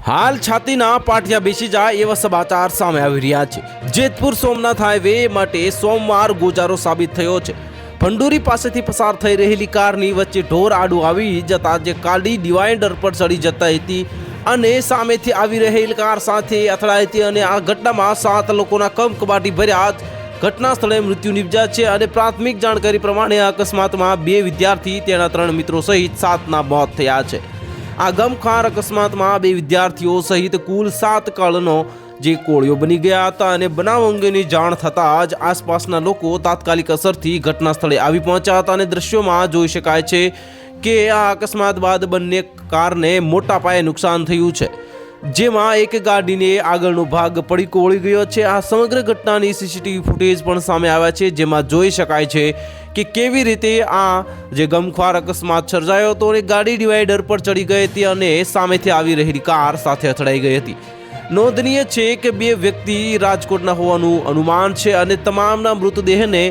હાલ છાતીના પાટિયા બેસી જાય એવા સમાચાર સામે આવી રહ્યા છે। જેતપુર સોમનાથ હાઈવે માટે સોમવાર ગોજારો સાબિત થયો છે। ભંડોરી પાસેથી પસાર થઈ રહેલી કારની વચ્ચે ઢોર આડું આવી જતા જે ગાડી ડિવાઈડર પર ચડી જતી હતી અને સામેથી આવી રહેલ કાર સાથે અથડાઈ હતી અને આ ઘટનામાં 7 લોકોના કમકમાટી ભર્યા ઘટના સ્થળે મૃત્યુ નિપજ્યા છે અને પ્રાથમિક જાણકારી પ્રમાણે અકસ્માતમાં 2 વિદ્યાર્થી તેના 3 મિત્રો સહિત 7ના મોત થયા છે। આ ગમખાર અકસ્માતમાં 2 વિદ્યાર્થીઓ સહિત કુલ 7 કળનો જે કોળીઓ બની ગયા હતા અને બનાવ અંગેની જાણ થતાં જ આસપાસના લોકો તાત્કાલિક અસરથી ઘટના સ્થળે આવી પહોંચ્યા હતા અને દ્રશ્યોમાં જોઈ શકાય છે કે આ અકસ્માત બાદ બંને કારને મોટા પાયે નુકસાન થયું છે, જેમાં એક ગાડીને આગળનો ભાગ પડીકો વળી ગયો છે। આ સમગ્ર ઘટનાની સીસીટીવી ફૂટેજ પણ સામે આવ્યા છે, જેમાં જોઈ શકાય છે કે કેવી રીતે આ જે ગમખ્વાર અકસ્માત સર્જાયો હતો અને ગાડી ડિવાઈડર પર ચડી ગઈ હતી અને સામેથી આવી રહેલી કાર સાથે અથડાઈ ગઈ હતી। નોંધનીય છે કે 2 વ્યક્તિ રાજકોટના હોવાનું અનુમાન છે અને તમામના મૃતદેહને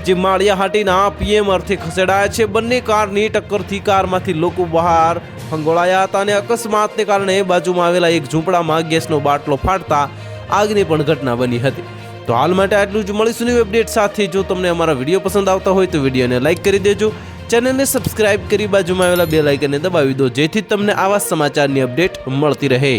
જે માળિયાહાટીના પીએમ અર્થે ખસેડાયા છે। બંને કારની ટક્કરથી કારમાંથી લોકો બહાર ફંગોળાયા હતા અને અકસ્માતને કારણે બાજુમાં આવેલા એક ઝૂંપડામાં ગેસનો બાટલો ફાટતા આગની પણ ઘટના બની હતી। તો હાલ માટે આટલું જ। મળીશું નવી અપડેટ સાથે। જો તમને અમારા વિડીયો પસંદ આવતા હોય તો વિડીયોને લાઇક કરી દેજો, ચેનલને સબસ્ક્રાઇબ કરી બાજુમાં આવેલા બેલ આઇકનને દબાવી દો, જેથી તમને આવા સમાચારની અપડેટ મળતી રહે।